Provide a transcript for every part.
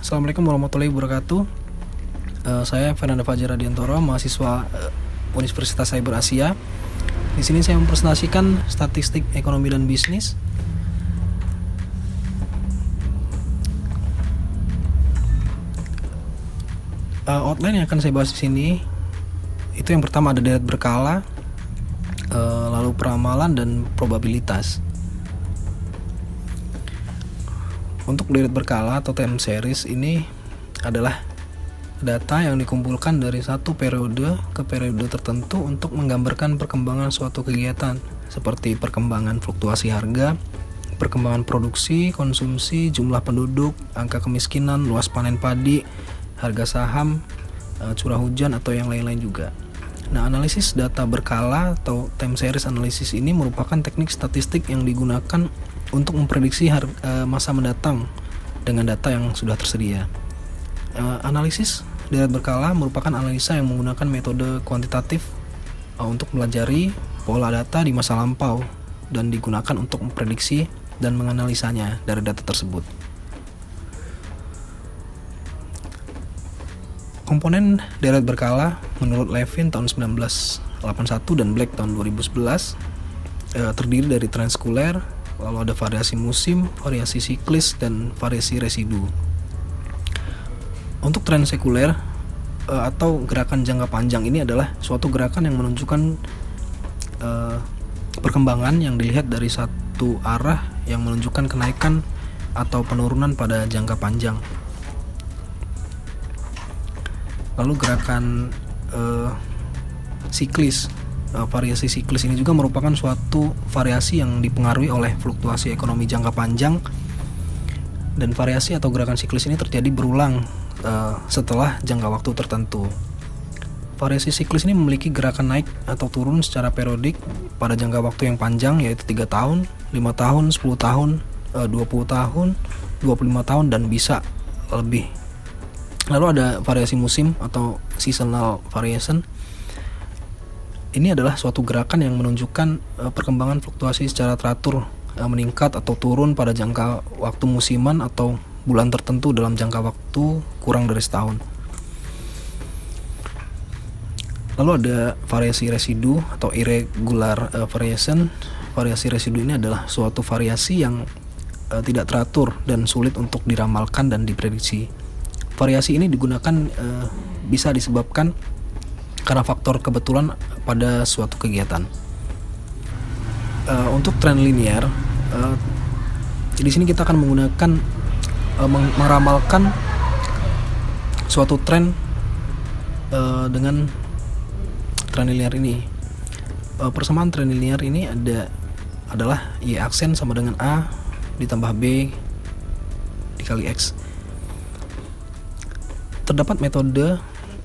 Assalamualaikum warahmatullahi wabarakatuh. Saya Fernanda Fajar Radiantoro, mahasiswa Universitas Cyber Asia. Di sini saya mempresentasikan statistik ekonomi dan bisnis. Outline yang akan saya bahas di sini itu yang pertama ada deret berkala, lalu peramalan dan probabilitas. Untuk deret berkala atau time series ini adalah data yang dikumpulkan dari satu periode ke periode tertentu untuk menggambarkan perkembangan suatu kegiatan seperti perkembangan fluktuasi harga, perkembangan produksi, konsumsi, jumlah penduduk, angka kemiskinan, luas panen padi, harga saham, curah hujan atau yang lain-lain juga. Nah, analisis data berkala atau time series analysis ini merupakan teknik statistik yang digunakan untuk memprediksi masa mendatang dengan data yang sudah tersedia. Analisis deret berkala merupakan analisa yang menggunakan metode kuantitatif untuk melajari pola data di masa lampau dan digunakan untuk memprediksi dan menganalisanya dari data tersebut. Komponen deret berkala menurut Levin tahun 1981 dan Black tahun 2011 terdiri dari tren sekuler, lalu ada variasi musim, variasi siklis, dan variasi residu. Untuk tren sekuler atau gerakan jangka panjang ini adalah suatu gerakan yang menunjukkan perkembangan yang dilihat dari satu arah yang menunjukkan kenaikan atau penurunan pada jangka panjang. Lalu gerakan siklis, variasi siklis ini juga merupakan suatu variasi yang dipengaruhi oleh fluktuasi ekonomi jangka panjang, dan variasi atau gerakan siklis ini terjadi berulang setelah jangka waktu tertentu. Variasi siklis ini memiliki gerakan naik atau turun secara periodik pada jangka waktu yang panjang, yaitu 3 tahun, 5 tahun, 10 tahun, 20 tahun, 25 tahun, dan bisa lebih. Lalu ada variasi musim atau seasonal variation. Ini adalah suatu gerakan yang menunjukkan perkembangan fluktuasi secara teratur, meningkat atau turun pada jangka waktu musiman atau bulan tertentu dalam jangka waktu kurang dari setahun. Lalu ada variasi residu atau irregular variation. Variasi residu ini adalah suatu variasi yang tidak teratur dan sulit untuk diramalkan dan diprediksi. Variasi ini digunakan bisa disebabkan karena faktor kebetulan pada suatu kegiatan. Untuk tren linear, di sini kita akan menggunakan meramalkan suatu tren dengan tren linear ini. Persamaan tren linear ini adalah Y aksen sama dengan A ditambah B dikali X. Terdapat metode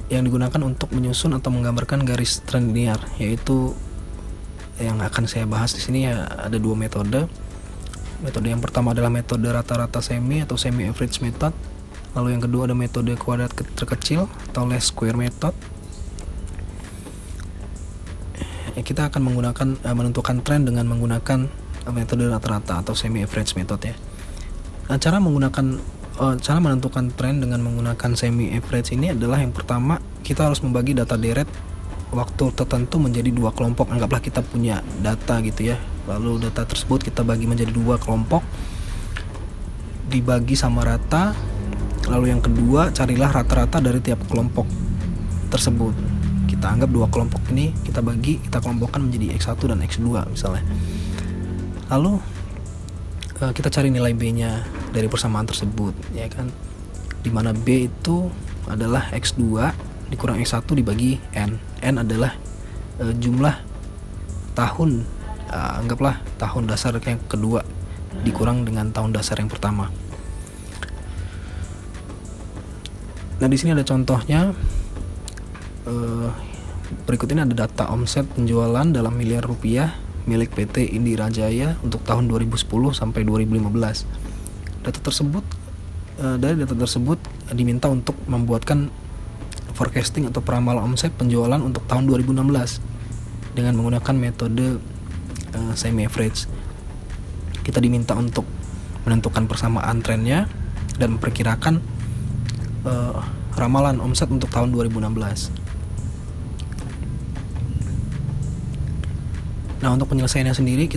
yang digunakan untuk menyusun atau menggambarkan garis tren linear, yaitu yang akan saya bahas di sini ada dua metode. Metode yang pertama adalah metode rata-rata semi atau semi average method. Lalu yang kedua ada metode kuadrat terkecil atau least square method. Kita akan menentukan tren dengan menggunakan metode rata-rata atau semi average method ya. Nah, cara menentukan tren dengan menggunakan semi average ini adalah yang pertama, kita harus membagi data deret waktu tertentu menjadi dua kelompok. Anggaplah kita punya data gitu ya, lalu data tersebut kita bagi menjadi dua kelompok, dibagi sama rata. Lalu yang kedua, carilah rata-rata dari tiap kelompok tersebut. Kita anggap dua kelompok ini kita kelompokkan menjadi X1 dan X2 misalnya. Lalu kita cari nilai B-nya dari persamaan tersebut, ya kan? Dimana B itu adalah X2 dikurang X1 dibagi N. N adalah jumlah tahun, anggaplah tahun dasar yang kedua dikurang dengan tahun dasar yang pertama. Nah, di sini ada contohnya. Berikut ini ada data omset penjualan dalam miliar rupiah milik PT Indira Jaya untuk tahun 2010 sampai 2015. Dari data tersebut diminta untuk membuatkan forecasting atau peramal omset penjualan untuk tahun 2016 dengan menggunakan metode semi average. Kita diminta untuk menentukan persamaan trennya dan memperkirakan ramalan omset untuk tahun 2016. Nah, untuk penyelesaiannya sendiri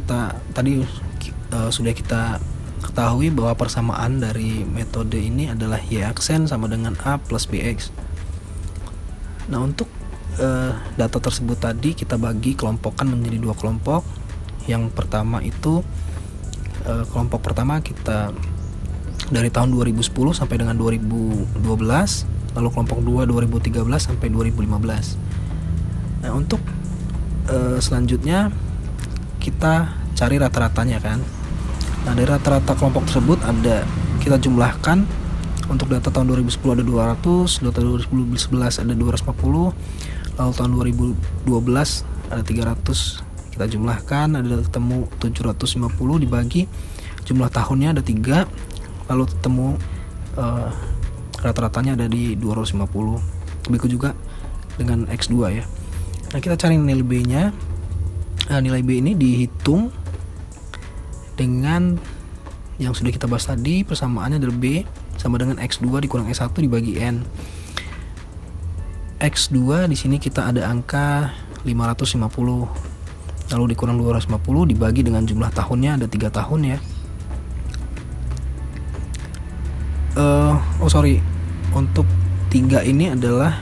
sudah kita ketahui bahwa persamaan dari metode ini adalah Y aksen sama dengan A plus BX. Nah, untuk data tersebut tadi kita bagi kelompokkan menjadi 2 kelompok. Yang pertama itu kelompok pertama kita dari tahun 2010 sampai dengan 2012, lalu kelompok 2 2013 sampai 2015. Nah, untuk selanjutnya kita cari rata-ratanya kan. Nah, dari rata-rata kelompok tersebut kita jumlahkan. Untuk data tahun 2010 ada 200, data 2011 ada 250, lalu tahun 2012 ada 300. Kita jumlahkan, ada ketemu 750 dibagi jumlah tahunnya ada 3, lalu ketemu rata-ratanya ada di 250. Begitu juga dengan X2 ya. Nah, kita cari nilai B-nya. Nah, nilai B ini dihitung dengan yang sudah kita bahas tadi, persamaannya adalah B sama dengan X2 dikurang X1 dibagi N. X2 di sini kita ada angka 550. Lalu dikurang 250 dibagi dengan jumlah tahunnya ada 3 tahun ya. Untuk 3 ini adalah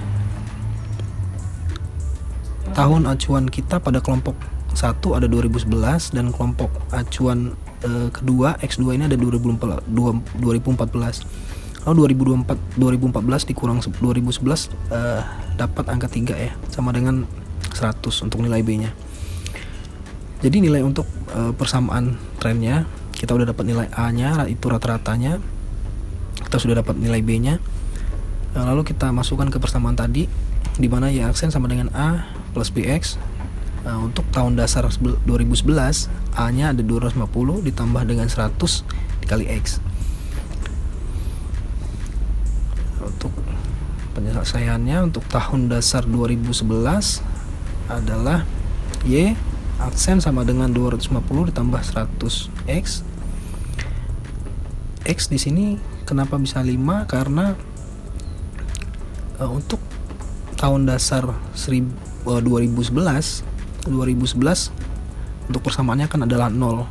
tahun acuan kita pada kelompok 1 ada 2011 dan kelompok acuan kedua X2 ini ada 2014. Lalu 2014 dikurang 2011 dapat angka 3 ya, sama dengan 100 untuk nilai B-nya. Jadi nilai untuk persamaan trennya, kita udah dapat nilai A-nya, itu rata-ratanya. Kita sudah dapat nilai B-nya. Lalu kita masukkan ke persamaan tadi, di mana Y aksen sama dengan A plus BX. Untuk tahun dasar 2011, A-nya ada 250 ditambah dengan 100 dikali X. Untuk penyelesaiannya untuk tahun dasar 2011 adalah Y aksen sama dengan 250 ditambah 100 X. X di sini kenapa bisa 5? Karena untuk tahun dasar 2011 untuk persamaannya kan adalah 0.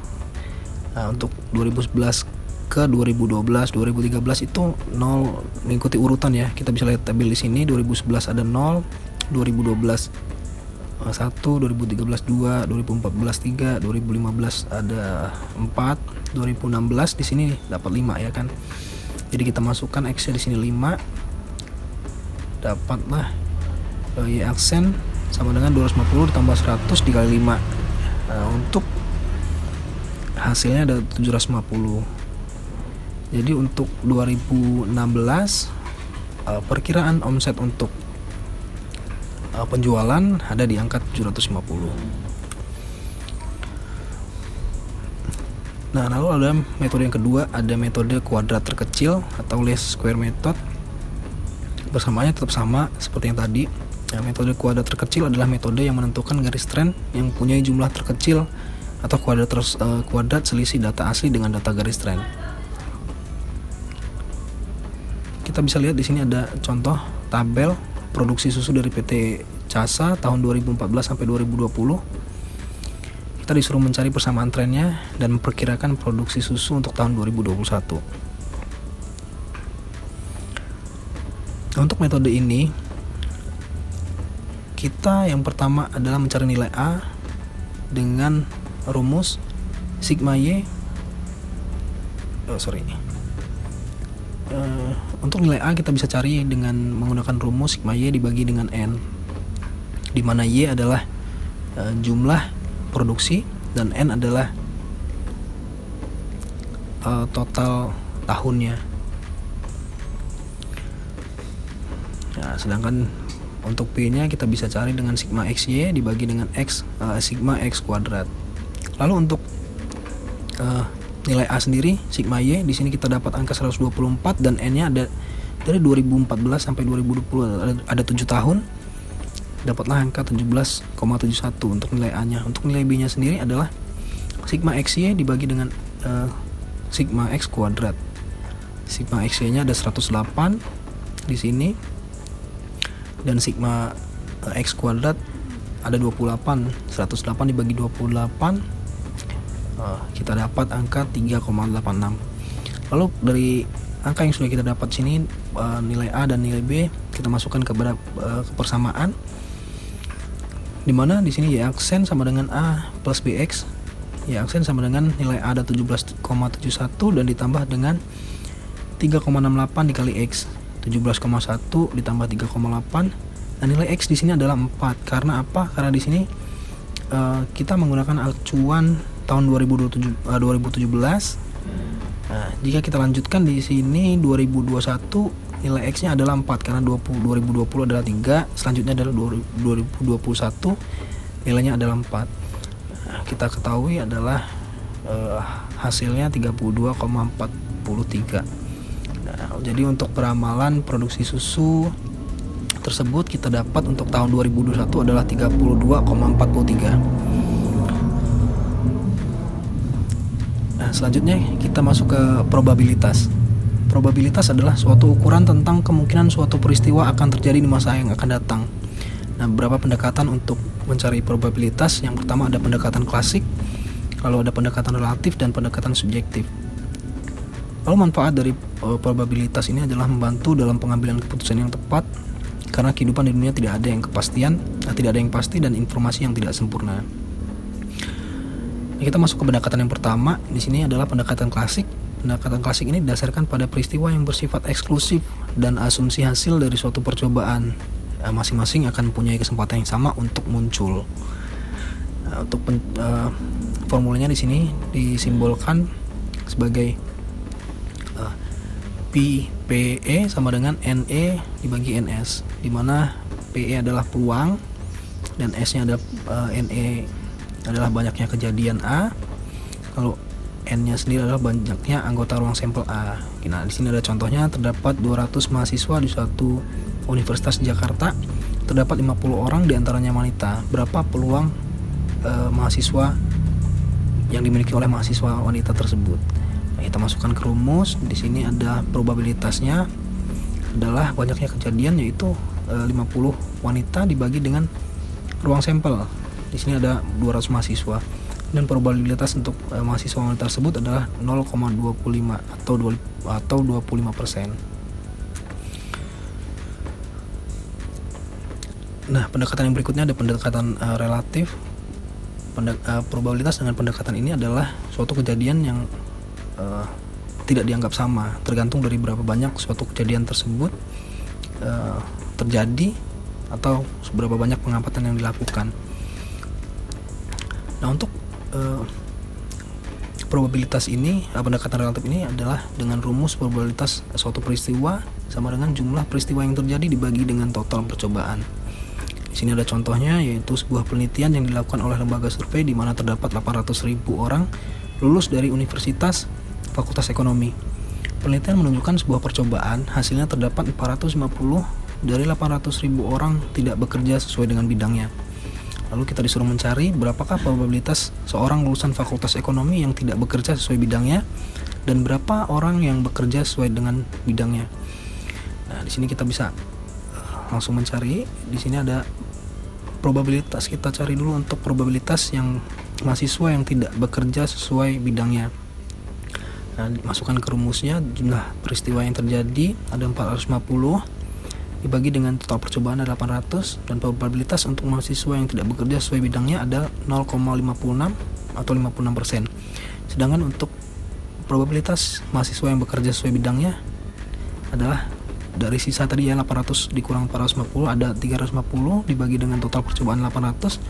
Nah, untuk 2011 ke 2012, 2013 itu 0 mengikuti urutan ya. Kita bisa lihat tabel di sini, 2011 ada 0, 2012 1, 2013 2, 2014 3, 2015 ada 4, 2016 di sini dapat 5 ya kan. Jadi kita masukkan X-nya di sini 5. Dapatlah Y aksen sama dengan 250 ditambah 100 dikali 5. Nah, untuk hasilnya ada 750. Jadi untuk 2016 perkiraan omset untuk penjualan ada di angka 750. Nah, lalu ada metode yang kedua, ada metode kuadrat terkecil atau least square method. Bersamaannya tetap sama seperti yang tadi. Nah, metode kuadrat terkecil adalah metode yang menentukan garis tren yang punya jumlah terkecil atau kuadrat selisih data asli dengan data garis tren. Kita bisa lihat di sini ada contoh tabel produksi susu dari PT CASA tahun 2014 sampai 2020. Kita disuruh mencari persamaan trennya dan memperkirakan produksi susu untuk tahun 2021. Nah, untuk metode ini kita yang pertama adalah mencari nilai A dengan rumus sigma Y. Untuk nilai A kita bisa cari dengan menggunakan rumus sigma Y dibagi dengan N, di mana Y adalah jumlah produksi dan N adalah total tahunnya. Nah, sedangkan untuk P-nya kita bisa cari dengan sigma XY dibagi dengan sigma X kuadrat. Lalu untuk nilai A sendiri, sigma Y, di sini kita dapat angka 124 dan N-nya ada dari 2014 sampai 2020 ada 7 tahun. Dapatlah angka 17,71 untuk nilai A-nya. Untuk nilai B-nya sendiri adalah sigma XY dibagi dengan sigma X kuadrat. Sigma XY-nya ada 108, di sini, dan sigma X kuadrat ada 28. 108 dibagi 28, kita dapat angka 3,86. Lalu dari angka yang sudah kita dapat sini, nilai A dan nilai B kita masukkan ke persamaan, dimana di sini Y aksen sama dengan A plus BX. Y aksen sama dengan nilai A ada 17,71 dan ditambah dengan 3,68 dikali X. 17,1 ditambah 3,8, dan nilai X di sini adalah 4. Karena apa? Karena di sini kita menggunakan acuan tahun 2017. Nah, jika kita lanjutkan di sini 2021, nilai X-nya adalah 4 karena 2020 adalah 3, selanjutnya adalah 2021 nilainya adalah 4. Nah, kita ketahui adalah hasilnya 32,43. Nah, jadi untuk peramalan produksi susu tersebut kita dapat untuk tahun 2021 adalah 32,43. Nah, selanjutnya kita masuk ke probabilitas. Probabilitas adalah suatu ukuran tentang kemungkinan suatu peristiwa akan terjadi di masa yang akan datang. Nah, beberapa pendekatan untuk mencari probabilitas. Yang pertama ada pendekatan klasik, lalu ada pendekatan relatif dan pendekatan subjektif. Lalu manfaat dari probabilitas ini adalah membantu dalam pengambilan keputusan yang tepat, karena kehidupan di dunia tidak ada yang tidak ada yang pasti dan informasi yang tidak sempurna. Nah, kita masuk ke pendekatan yang pertama. Di sini adalah pendekatan klasik. Pendekatan klasik ini didasarkan pada peristiwa yang bersifat eksklusif dan asumsi hasil dari suatu percobaan. Masing-masing akan mempunyai kesempatan yang sama untuk muncul. Untuk formulanya di sini disimbolkan sebagai PE sama dengan NE dibagi NS, di mana PE adalah peluang dan S-nya ada NE adalah banyaknya kejadian A, lalu N-nya sendiri adalah banyaknya anggota ruang sampel A. Nah, di sini ada contohnya, terdapat 200 mahasiswa di suatu universitas di Jakarta, terdapat 50 orang diantaranya wanita. Berapa peluang mahasiswa yang dimiliki oleh mahasiswa wanita tersebut? Nah, kita masukkan ke rumus. Di sini ada probabilitasnya adalah banyaknya kejadian, yaitu 50 wanita dibagi dengan ruang sampel. Di sini ada 200 mahasiswa, dan probabilitas untuk mahasiswa wanita tersebut adalah 0,25 atau 25%. Nah, pendekatan yang berikutnya ada pendekatan relatif. Probabilitas dengan pendekatan ini adalah suatu kejadian yang tidak dianggap sama, tergantung dari berapa banyak suatu kejadian tersebut terjadi atau seberapa banyak pengamatan yang dilakukan. Nah, untuk probabilitas ini, pendekatan relatif ini adalah dengan rumus probabilitas suatu peristiwa sama dengan jumlah peristiwa yang terjadi dibagi dengan total percobaan. Di sini ada contohnya, yaitu sebuah penelitian yang dilakukan oleh lembaga survei di mana terdapat 800.000 orang lulus dari universitas Fakultas Ekonomi. Penelitian menunjukkan sebuah percobaan, hasilnya terdapat 450 dari 800.000 orang tidak bekerja sesuai dengan bidangnya. Lalu kita disuruh mencari berapakah probabilitas seorang lulusan Fakultas Ekonomi yang tidak bekerja sesuai bidangnya dan berapa orang yang bekerja sesuai dengan bidangnya. Nah, di sini kita bisa langsung mencari. Di sini ada probabilitas. Kita cari dulu untuk probabilitas yang mahasiswa yang tidak bekerja sesuai bidangnya. Nah, masukkan ke rumusnya, jumlah peristiwa yang terjadi ada 450 dibagi dengan total percobaan ada 800, dan probabilitas untuk mahasiswa yang tidak bekerja sesuai bidangnya ada 0,56 atau 56%. Sedangkan untuk probabilitas mahasiswa yang bekerja sesuai bidangnya adalah dari sisa tadi ya 800 dikurang 450 ada 350 dibagi dengan total percobaan 800,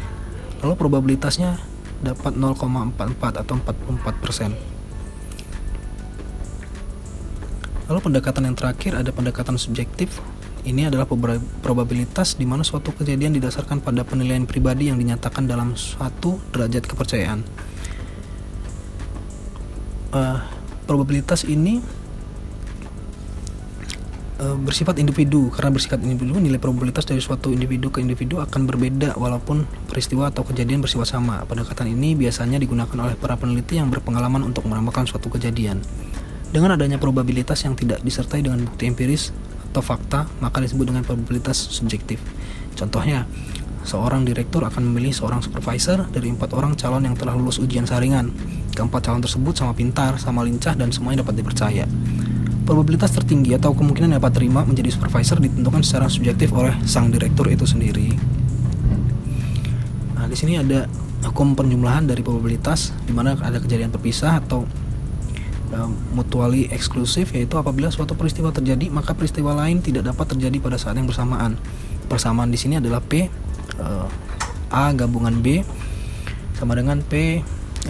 lalu probabilitasnya dapat 0,44 atau 44%. Lalu pendekatan yang terakhir ada pendekatan subjektif. Ini adalah probabilitas di mana suatu kejadian didasarkan pada penilaian pribadi yang dinyatakan dalam suatu derajat kepercayaan. Probabilitas ini bersifat individu. Karena bersifat individu, nilai probabilitas dari suatu individu ke individu akan berbeda walaupun peristiwa atau kejadian bersifat sama. Pendekatan ini biasanya digunakan oleh para peneliti yang berpengalaman untuk meramalkan suatu kejadian. Dengan adanya probabilitas yang tidak disertai dengan bukti empiris atau fakta, maka disebut dengan probabilitas subjektif. Contohnya, seorang direktur akan memilih seorang supervisor dari 4 orang calon yang telah lulus ujian saringan. Keempat calon tersebut sama pintar, sama lincah, dan semuanya dapat dipercaya. Probabilitas tertinggi atau kemungkinan dapat terima menjadi supervisor ditentukan secara subjektif oleh sang direktur itu sendiri. Nah, di sini ada hukum penjumlahan dari probabilitas, di mana ada kejadian terpisah atau mutually eksklusif, yaitu apabila suatu peristiwa terjadi maka peristiwa lain tidak dapat terjadi pada saat yang bersamaan. Persamaan di sini adalah P A gabungan B sama dengan P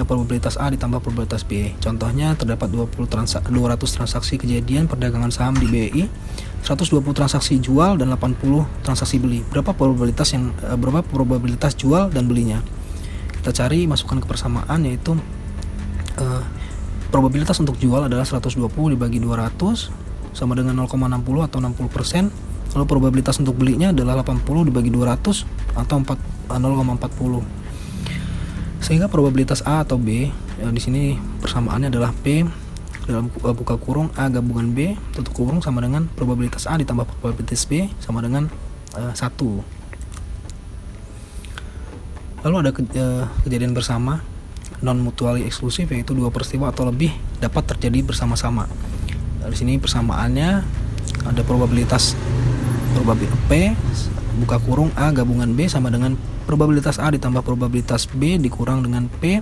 probabilitas A ditambah probabilitas B. Contohnya, terdapat 200 transaksi kejadian perdagangan saham di BI, 120 transaksi jual dan 80 transaksi beli. Berapa probabilitas jual dan belinya? Kita cari, masukkan ke persamaan, yaitu probabilitas untuk jual adalah 120 dibagi 200 sama dengan 0,60 atau 60%. Lalu probabilitas untuk belinya adalah 80 dibagi 200 atau 0,40. Sehingga probabilitas A atau B, di sini persamaannya adalah P dalam buka kurung A gabungan B tutup kurung sama dengan probabilitas A ditambah probabilitas B sama dengan 1. Lalu ada kejadian bersama non mutually eksklusif, yaitu 2 peristiwa atau lebih dapat terjadi bersama-sama. Di sini persamaannya ada probabilitas P buka kurung A gabungan B sama dengan probabilitas A ditambah probabilitas B dikurang dengan P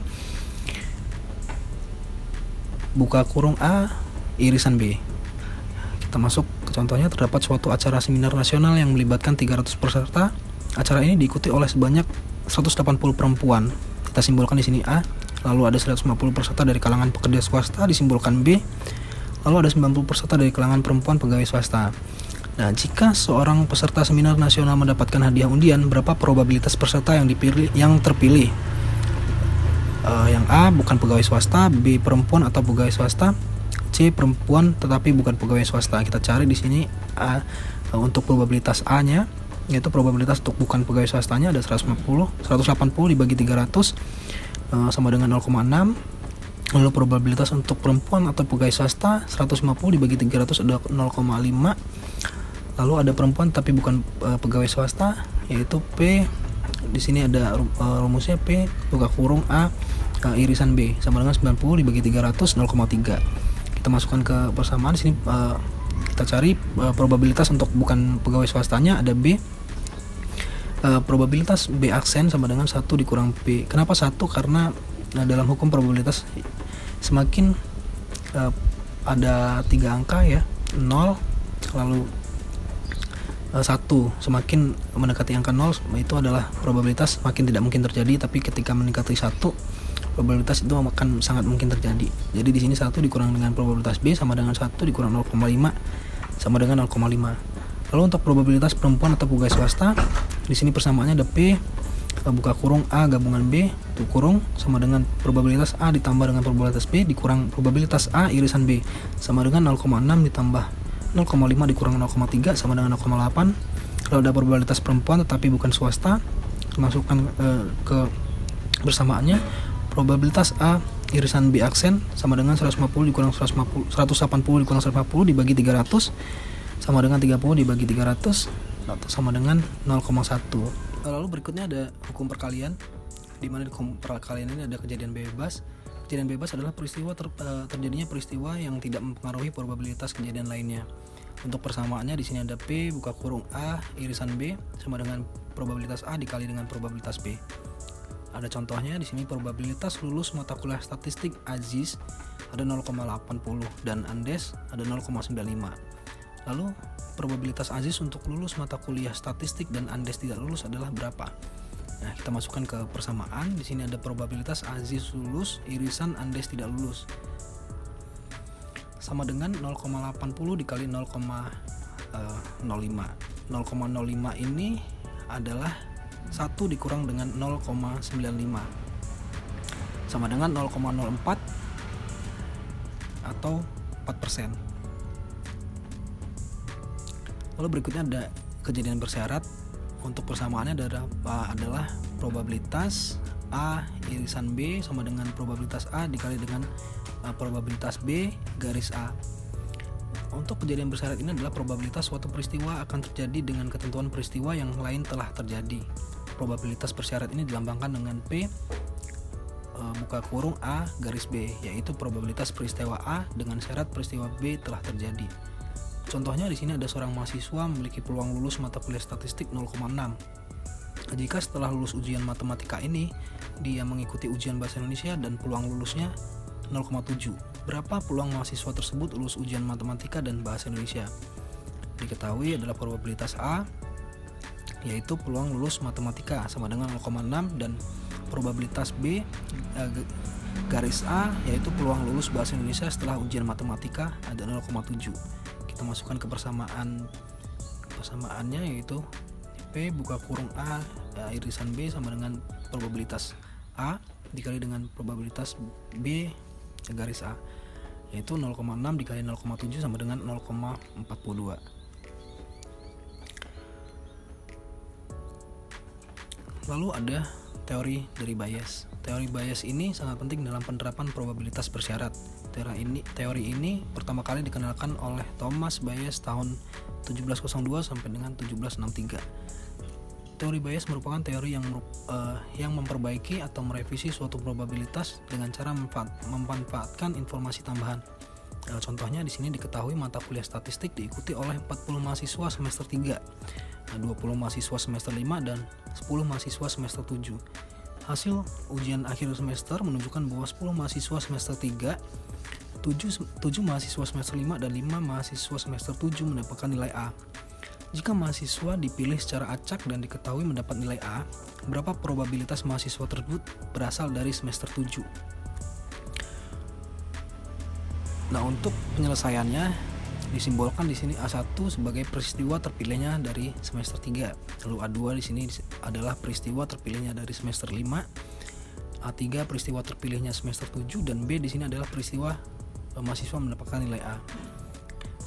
buka kurung A irisan B. Kita masuk ke contohnya. Terdapat suatu acara seminar nasional yang melibatkan 300 peserta. Acara ini diikuti oleh sebanyak 180 perempuan. Kita simbolkan di sini A. Lalu ada 150 peserta dari kalangan pekerja swasta, disimbolkan B. Lalu ada 90 peserta dari kalangan perempuan pegawai swasta. Nah, jika seorang peserta seminar nasional mendapatkan hadiah undian, berapa probabilitas peserta yang terpilih? Yang A bukan pegawai swasta, B perempuan atau pegawai swasta, C perempuan tetapi bukan pegawai swasta. Kita cari di sini A, untuk probabilitas A-nya, yaitu probabilitas untuk bukan pegawai swastanya ada 180 dibagi 300 sama dengan 0,6. Lalu probabilitas untuk perempuan atau pegawai swasta 150 dibagi 300 ada 0,5. Lalu ada perempuan tapi bukan pegawai swasta, yaitu P. Di sini ada rumusnya P buka kurung A irisan B sama dengan 90 dibagi 300 0,3. Kita masukkan ke persamaan. Di sini kita cari probabilitas untuk bukan pegawai swastanya ada B. Probabilitas B aksen sama dengan 1 dikurang P. Kenapa 1? Karena dalam hukum probabilitas semakin ada 3 angka ya, 0 lalu 1, semakin mendekati angka 0 itu adalah probabilitas makin tidak mungkin terjadi, tapi ketika mendekati 1 probabilitas itu akan sangat mungkin terjadi. Jadi di sini 1 dikurang dengan probabilitas B sama dengan 1 dikurang 0,5 sama dengan 0,5. Lalu untuk probabilitas perempuan atau pegawai swasta, di sini persamaannya ada P buka kurung A gabungan B tutup kurung sama dengan probabilitas A ditambah dengan probabilitas B dikurang probabilitas A irisan B sama dengan 0,6 ditambah 0,5 dikurang 0,3 sama dengan 0,8. Kalau ada probabilitas perempuan tetapi bukan swasta, masukkan ke bersamaannya probabilitas A irisan B aksen sama dengan 180 dikurang 180 dikurang 150 dibagi 300 sama dengan 30 dibagi 300 atau sama dengan 0,1. Lalu berikutnya ada hukum perkalian, di mana di hukum perkalian ini ada kejadian bebas. Kejadian bebas adalah peristiwa terjadinya peristiwa yang tidak mempengaruhi probabilitas kejadian lainnya. Untuk persamaannya di sini ada P buka kurung A irisan B sama dengan probabilitas A dikali dengan probabilitas B. Ada contohnya di sini. Probabilitas lulus mata kuliah statistik Aziz ada 0,80 dan Andes ada 0,95. Lalu probabilitas Aziz untuk lulus mata kuliah statistik dan Andes tidak lulus adalah berapa? Nah, kita masukkan ke persamaan. Di sini ada probabilitas Aziz lulus irisan Andes tidak lulus sama dengan 0,80 dikali 0,05. 0,05 ini adalah 1 dikurang dengan 0,95 sama dengan 0,04 atau 4%. Lalu berikutnya ada kejadian bersyarat. Untuk persamaannya adalah probabilitas A irisan B sama dengan probabilitas A dikali dengan probabilitas B garis A. Untuk kejadian bersyarat ini adalah probabilitas suatu peristiwa akan terjadi dengan ketentuan peristiwa yang lain telah terjadi. Probabilitas bersyarat ini dilambangkan dengan P buka kurung A garis B, yaitu probabilitas peristiwa A dengan syarat peristiwa B telah terjadi. Contohnya di sini ada seorang mahasiswa memiliki peluang lulus mata kuliah statistik 0,6. Jika setelah lulus ujian matematika ini dia mengikuti ujian bahasa Indonesia dan peluang lulusnya 0,7. Berapa peluang mahasiswa tersebut lulus ujian matematika dan bahasa Indonesia? Diketahui adalah probabilitas A, yaitu peluang lulus matematika sama dengan 0,6, dan probabilitas B garis A yaitu peluang lulus bahasa Indonesia setelah ujian matematika ada 0,7. Kita masukkan ke persamaannya, yaitu P buka kurung A irisan B sama dengan probabilitas A dikali dengan probabilitas B garis A, yaitu 0,6 dikali 0,7 sama dengan 0,42. Lalu ada teori dari bias. Teori bias ini sangat penting dalam penerapan probabilitas bersyarat. Teori ini pertama kali dikenalkan oleh Thomas Bayes tahun 1702 sampai dengan 1763. Teori bias merupakan teori yang memperbaiki atau merevisi suatu probabilitas dengan cara memanfaatkan informasi tambahan. Contohnya di sini diketahui mata kuliah statistik diikuti oleh 40 mahasiswa semester 3, 20 mahasiswa semester 5, dan 10 mahasiswa semester 7. Hasil ujian akhir semester menunjukkan bahwa 10 mahasiswa semester 3, 7 mahasiswa semester 5, dan 5 mahasiswa semester 7 mendapatkan nilai A. Jika mahasiswa dipilih secara acak dan diketahui mendapat nilai A, berapa probabilitas mahasiswa tersebut berasal dari semester 7? Nah, untuk penyelesaiannya disimbolkan di sini A1 sebagai peristiwa terpilihnya dari semester 3. Lalu A2 di sini adalah peristiwa terpilihnya dari semester 5. A3 peristiwa terpilihnya semester 7, dan B di sini adalah peristiwa mahasiswa mendapatkan nilai A.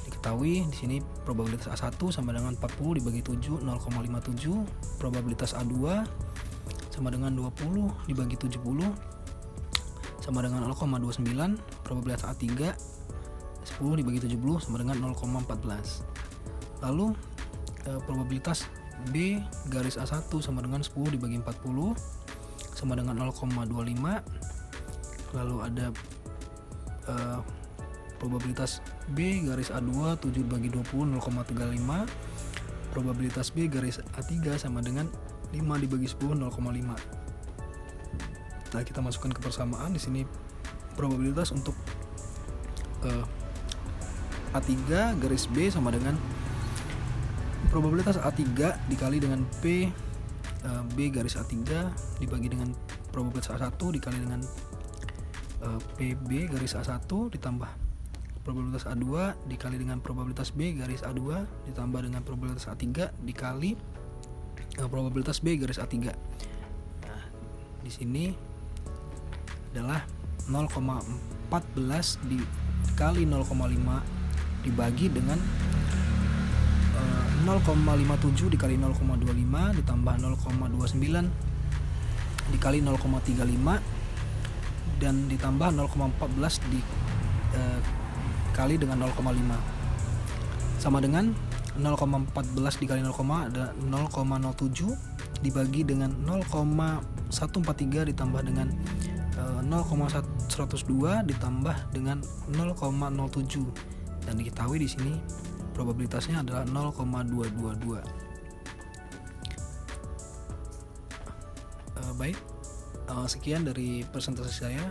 Diketahui di sini probabilitas A1 sama dengan 40 dibagi 7 0,57, probabilitas A2 sama dengan 20 dibagi 70 sama dengan 0,29, probabilitas A3 10 dibagi 70 sama dengan 0,14. Lalu probabilitas B garis A1 sama dengan 10 dibagi 40 sama dengan 0,25. Lalu ada probabilitas B garis A2 7 dibagi 20 0,35. Probabilitas B garis A3 sama dengan 5 dibagi 10 0,5. Nah, kita masukkan ke persamaan. Di sini probabilitas untuk A3 garis B sama dengan probabilitas A3 dikali dengan P B garis A3 dibagi dengan probabilitas A1 dikali dengan PB garis A1 ditambah probabilitas A2 dikali dengan probabilitas B garis A2 ditambah dengan probabilitas A3 dikali probabilitas B garis A3. Nah, di sini adalah 0,14 dikali 0,5 dibagi dengan 0,57 dikali 0,25 ditambah 0,29 dikali 0,35 dan ditambah 0,14 dikali dengan 0,5 sama dengan 0,14 dikali 0, ada 0,07 dibagi dengan 0,143 ditambah dengan 0,102 ditambah dengan 0,07, dan diketahui di sini probabilitasnya adalah 0,222. Baik, sekian dari presentasi saya.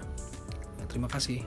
Terima kasih.